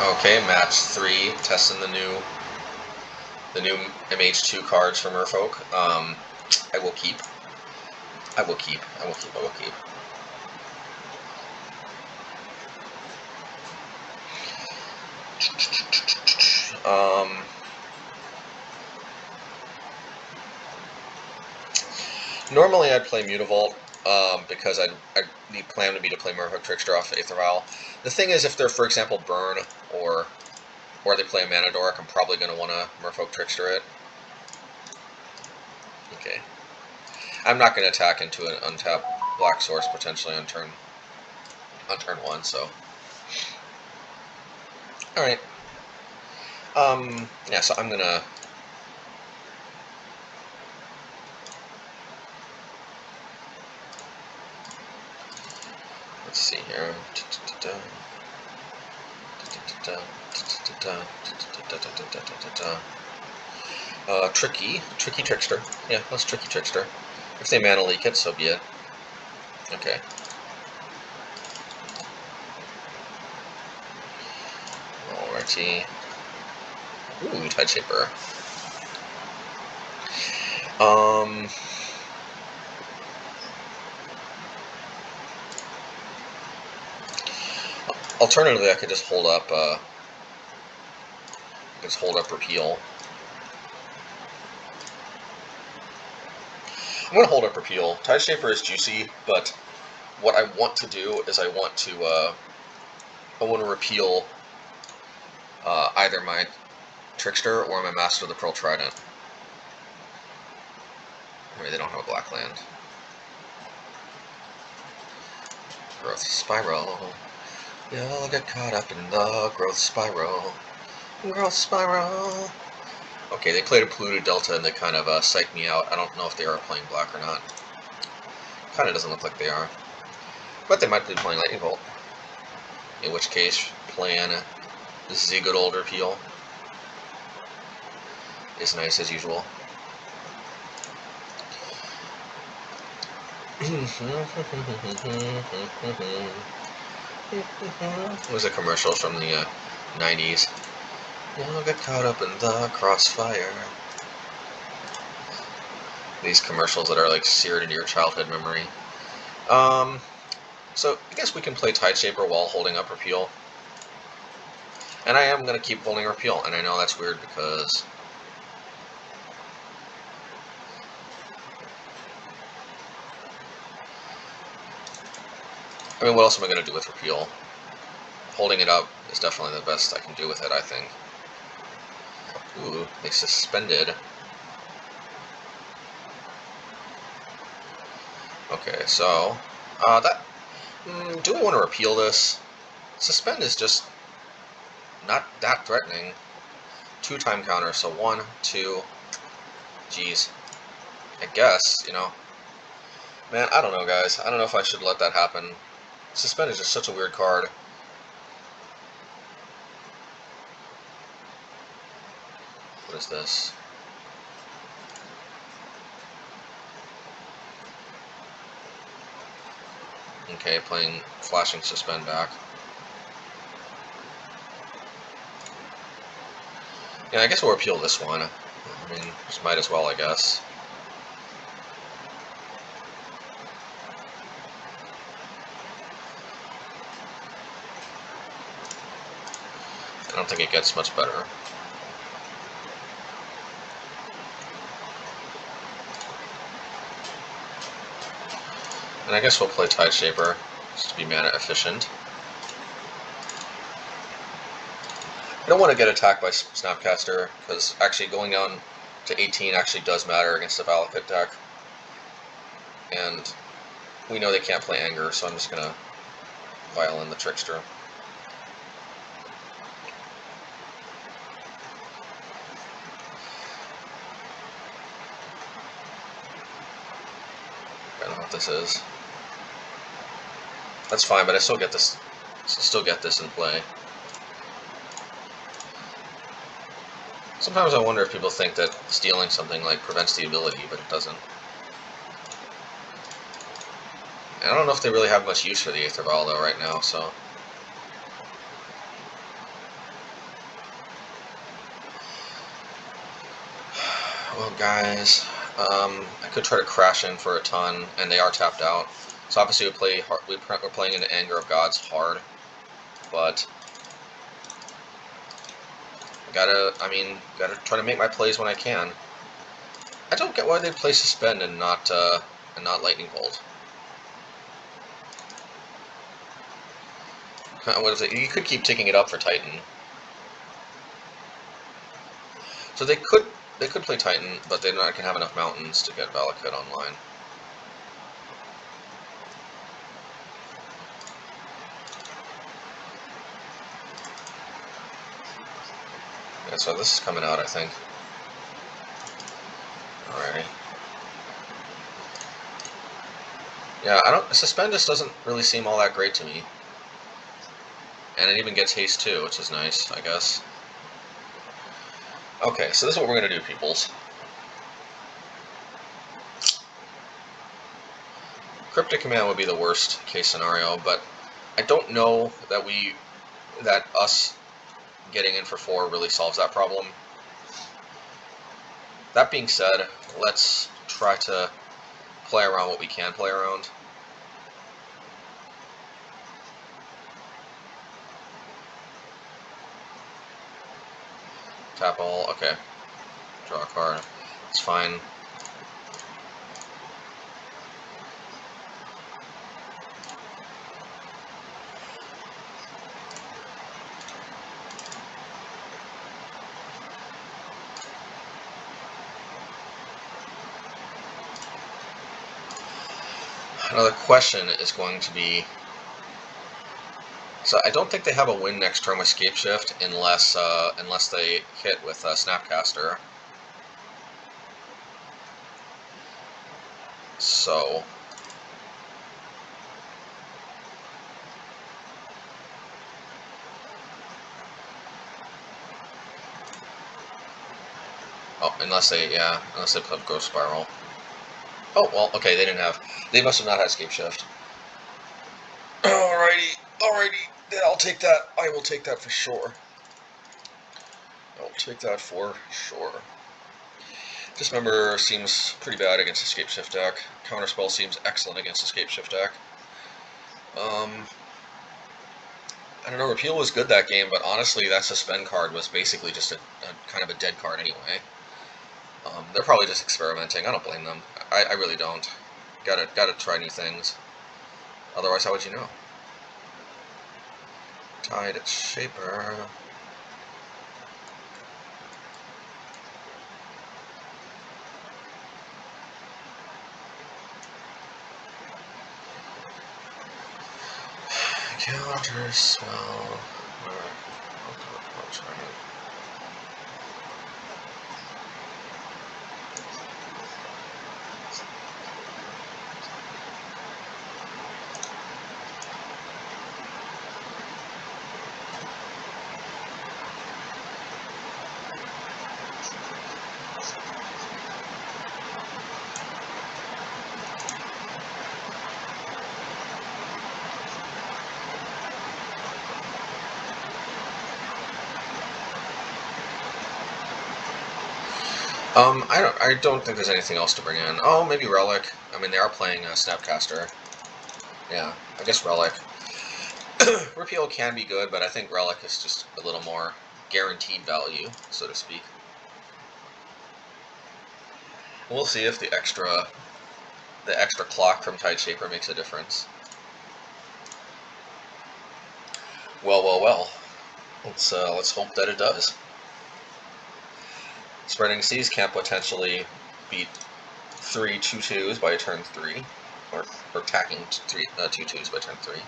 Okay, match 3, testing the new MH2 cards for Merfolk. I will keep. Normally I'd play Mutavault, because the plan would be to play Merfolk Trickster off Aether Vial. The thing is, if they're, for example, burn or they play a Mana Dork, I'm probably going to want to Merfolk Trickster it. Okay. I'm not going to attack into an untapped black source potentially on turn 1, so. Alright. Yeah, so I'm going to... Let's see here. Tricky Trickster. Yeah, let's Tricky Trickster. If they mana leak it, so be it. Okay. Alrighty. Ooh, Tideshaper. Alternatively, I could just hold up. Repeal. I'm gonna hold up Repeal. Tideshaper is juicy, but what I want to do is I want to repeal either my Trickster or my Master of the Pearl Trident. Maybe they don't have a black land. Growth Spiral. You'll get caught up in the Growth Spiral. Growth Spiral. Okay, they played a Polluted Delta and they kind of psyched me out. I don't know if they are playing black or not. Kind of doesn't look like they are. But they might be playing Lightning Bolt. In which case, playing the good old Repeal is nice as usual. It was a commercial from the 90s. You'll get caught up in the crossfire. These commercials that are like seared into your childhood memory. So I guess we can play Tideshaper while holding up Repeal. And I am going to keep holding Repeal, and I know that's weird because... I mean, what else am I going to do with Repeal? Holding it up is definitely the best I can do with it, I think. Ooh, they suspended. Okay, so... do we want to repeal this? Suspend is just not that threatening. 2-time counter, so 1, 2... Jeez. I guess, you know. Man, I don't know, guys. I don't know if I should let that happen. Suspend is just such a weird card. What is this? Okay, playing Flashing Suspend back. Yeah, I guess we'll repeal this one. I mean, just might as well, I guess. I don't think it gets much better. And I guess we'll play Tideshaper, just to be mana efficient. I don't want to get attacked by Snapcaster, because actually going down to 18 actually does matter against the Valakut deck. And we know they can't play Anger, so I'm just going to Vial in the Trickster. I don't know what this is. That's fine, but I still get this. In play. Sometimes I wonder if people think that stealing something like prevents the ability, but it doesn't. And I don't know if they really have much use for the Aether Vial though right now, so. Well, guys, I could try to crash in for a ton, and they are tapped out. So obviously we play hard, we're playing into Anger of Gods hard, but gotta try to make my plays when I can. I don't get why they play Suspend and not Lightning Bolt. What is it? You could keep taking it up for Titan. So they could play Titan, but they're not gonna have enough mountains to get Valakut online. Yeah, so this is coming out, I think. Alrighty. Yeah, Suspendus doesn't really seem all that great to me. And it even gets haste too, which is nice, I guess. Okay, so this is what we're gonna do, peoples. Cryptic Command would be the worst case scenario, but I don't know that us getting in for 4 really solves that problem. That being said, let's try to play around what we can play around. Tap all, okay. Draw a card. It's fine. Another question is going to be, so I don't think they have a win next turn with Scapeshift unless they hit with Snapcaster. So unless they put Ghost Spiral. Oh well, okay, they must have not had Scapeshift. Alrighty, then I'll take that. I will take that for sure. I'll take that for sure. Dismember seems pretty bad against the Scapeshift deck. Counterspell seems excellent against the Scapeshift deck. I don't know, Repeal was good that game, but honestly, that Suspend card was basically just a kind of a dead card anyway. They're probably just experimenting. I don't blame them. I really don't. Gotta try new things. Otherwise, how would you know? Tide its Shaper. Counterspell. I don't think there's anything else to bring in. Oh, maybe Relic. I mean, they are playing Snapcaster. Yeah, I guess Relic. Repeal can be good, but I think Relic is just a little more guaranteed value, so to speak. We'll see if the extra clock from Tide Shaper makes a difference. Well. Let's hope that it does. Spreading Seas can potentially beat 3 2/2s by turn 3, or attacking 2 2/2s by turn 3.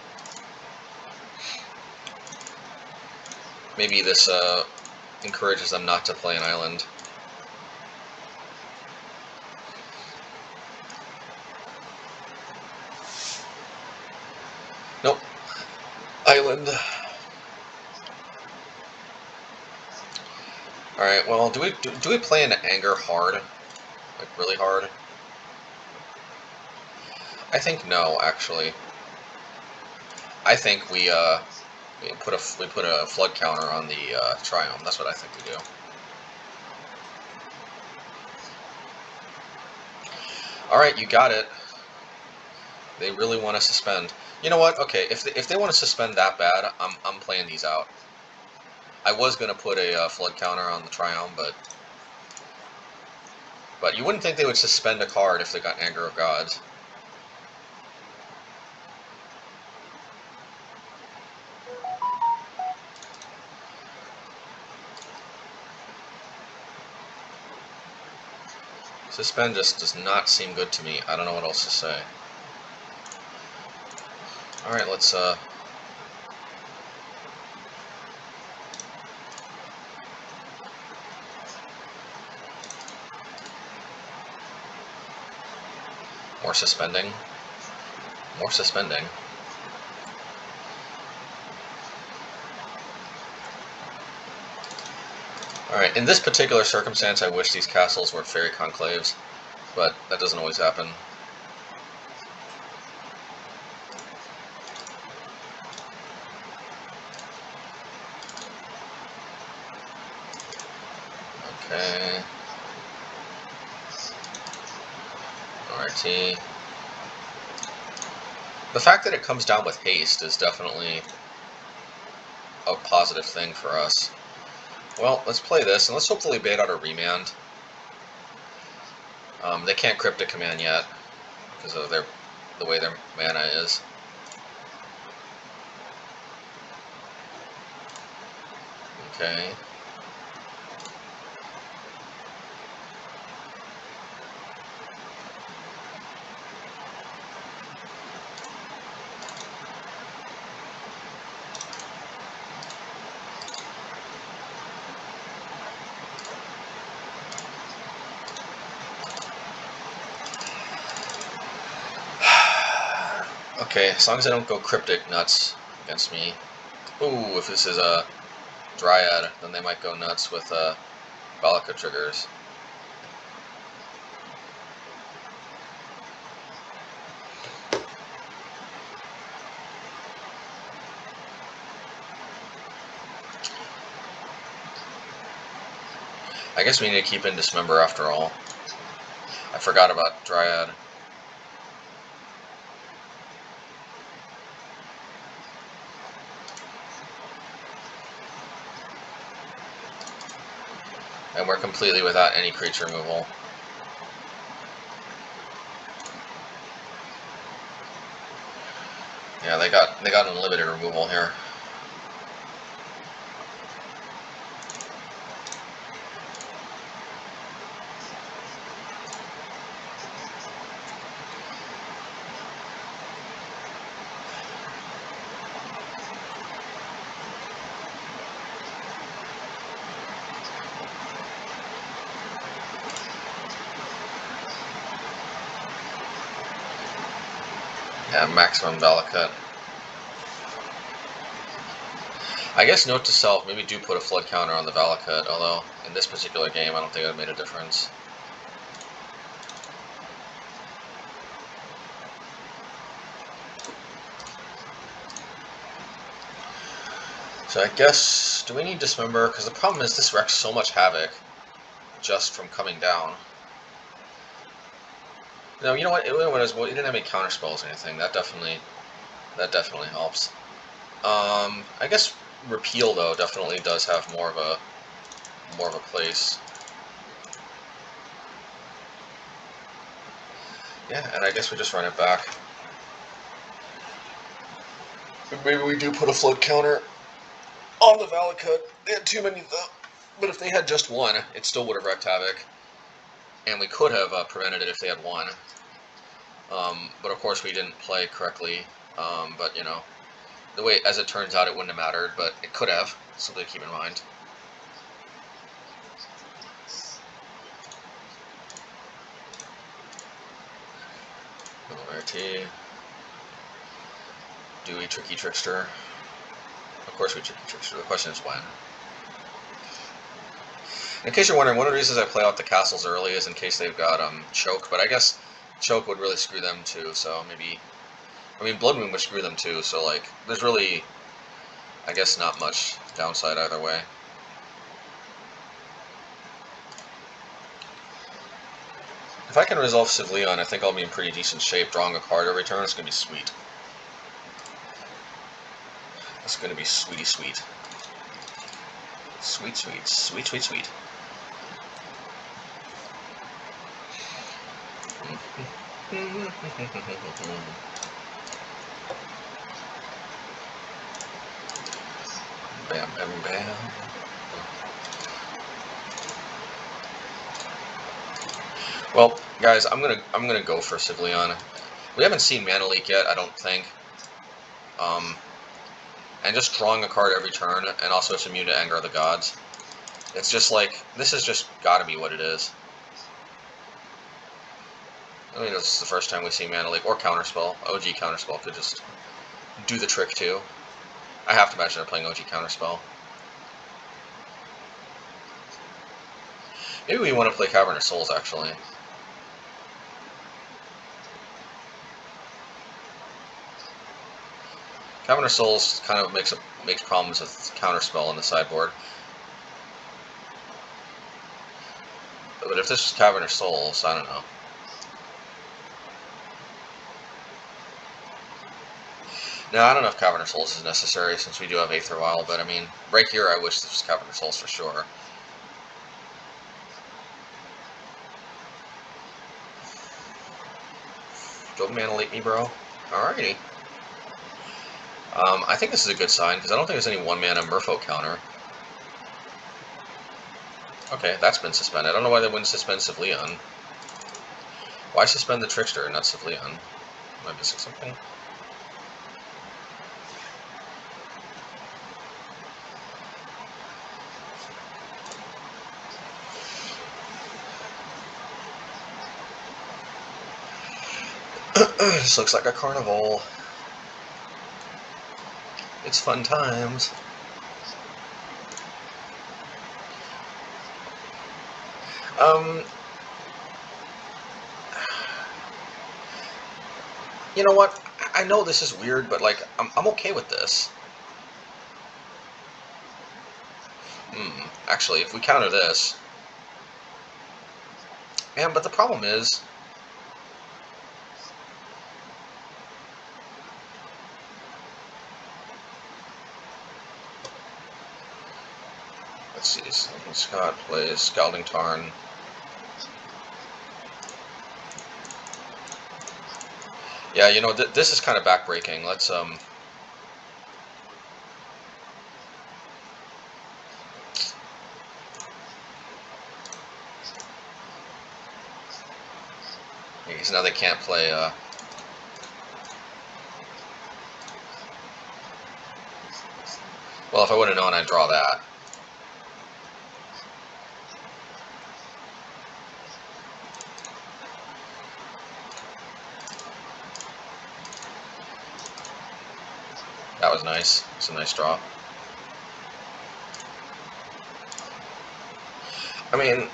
Maybe this encourages them not to play an island. Nope. Island. Alright, well, do we play an Anger hard? Like, really hard? I think no, actually. I think we put a flood counter on the Triome. That's what I think we do. Alright, you got it. They really want to suspend. You know what? Okay, if they want to suspend that bad, I'm playing these out. I was gonna put a flood counter on the Triumph, but you wouldn't think they would suspend a card if they got Anger of Gods. Suspend just does not seem good to me. I don't know what else to say. Alright, let's more suspending. More suspending. Alright, in this particular circumstance, I wish these castles were fairy conclaves, but that doesn't always happen. Okay. Alrighty. The fact that it comes down with haste is definitely a positive thing for us. Well, let's play this, and let's hopefully bait out a remand. They can't Cryptic Command yet, because of the way their mana is. Okay. Okay, as long as I don't go Cryptic nuts against me. Ooh, if this is a Dryad, then they might go nuts with Valaka triggers. I guess we need to keep in Dismember after all. I forgot about Dryad. And we're completely without any creature removal. Yeah, they got unlimited removal here. Yeah, maximum Valakut. I guess note to self, maybe do put a flood counter on the Valakut, although in this particular game I don't think it made a difference. So I guess, do we need Dismember? Because the problem is this wrecks so much havoc just from coming down. No, you know what? It didn't have any counter spells or anything. That definitely helps. I guess Repeal though definitely does have more of a place. Yeah, and I guess we just run it back. Maybe we do put a flood counter on the Valakut. They had too many though. But if they had just one, it still would have wreaked havoc. And we could have prevented it if they had one. But of course we didn't play correctly. But you know, the way, as it turns out, it wouldn't have mattered, but it could have. Something to keep in mind. RT. Do we Tricky Trickster? Of course we Tricky Trickster. The question is when. In case you're wondering, one of the reasons I play out the castles early is in case they've got Choke, but I guess Choke would really screw them too, so maybe... I mean, Blood Moon would screw them too, so like, there's really, I guess, not much downside either way. If I can resolve Svyelun, I think I'll be in pretty decent shape. Drawing a card every turn is going to be sweet. It's going to be sweetie sweet. Sweet, sweet, sweet, sweet, sweet. Bam, bam, bam. Well, guys, I'm gonna go for Svyelun. We haven't seen Mana Leak yet, I don't think. And just drawing a card every turn, and also it's immune to Anger of the Gods. It's just like, this has just gotta be what it is. I mean, this is the first time we see Mana Leak, or Counterspell. OG Counterspell could just do the trick too. I have to imagine they're playing OG Counterspell. Maybe we want to play Cavernous Souls, actually. Cavernous Souls kind of makes problems with Counterspell in the sideboard. But if this is Cavernous Souls, I don't know. Now, I don't know if Cavernous Souls is necessary, since we do have Aether Vial, but I mean, right here I wish this was Cavernous Souls for sure. Don't Mana Leak me, bro. Alrighty. I think this is a good sign, because I don't think there's any 1-mana Merfolk counter. Okay, that's been suspended. I don't know why they wouldn't suspend Svyelun. Why suspend the Trickster and not Svyelun? Am I missing something? This looks like a carnival. It's fun times. You know what? I know this is weird, but like, I'm okay with this. Actually, if we counter this... Man, but the problem is... Let's see, Scott plays Scalding Tarn. Yeah, you know, this is kind of backbreaking. Let's, because now they can't play, Well, if I would have known, I'd draw that. That was nice. It's a nice draw. I mean,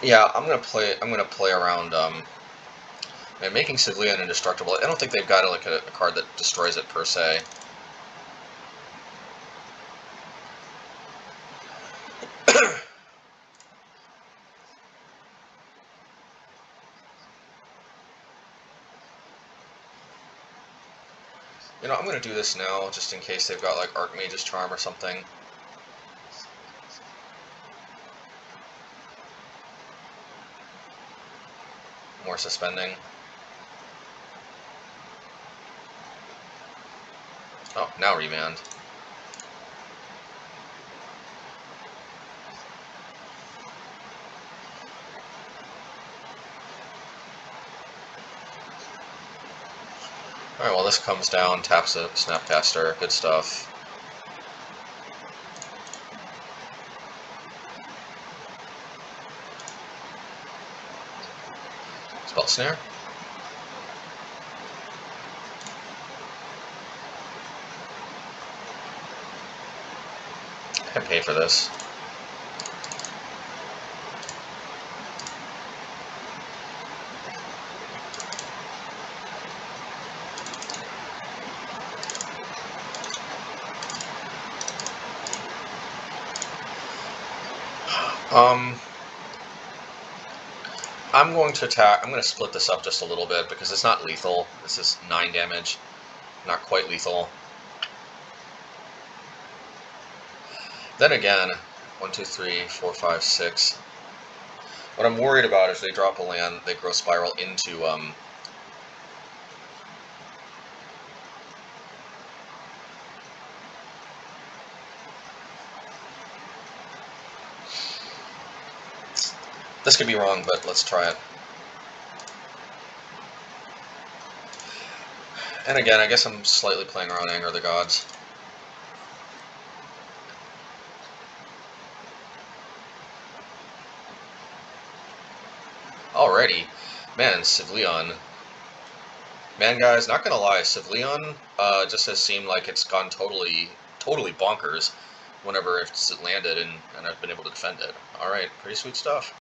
yeah, I'm gonna play around. Man, making Svyelun indestructible. I don't think they've got like a card that destroys it per se. You know, I'm gonna do this now just in case they've got like Archmage's Charm or something. More suspending. Oh, now remand. Alright, well this comes down, taps a Snapcaster, good stuff. Spell Snare. I can pay for this. I'm going to attack. I'm going to split this up just a little bit because it's not lethal. This is 9 damage. Not quite lethal. Then again, 1, 2, 3, 4, 5, 6. What I'm worried about is they drop a land, they Growth Spiral into this could be wrong, but let's try it. And again, I guess I'm slightly playing around Anger of the Gods. Alrighty. Man, Svyelun. Man, guys, not gonna lie, Svyelun just has seemed like it's gone totally bonkers whenever it's landed, and I've been able to defend it. Alright, pretty sweet stuff.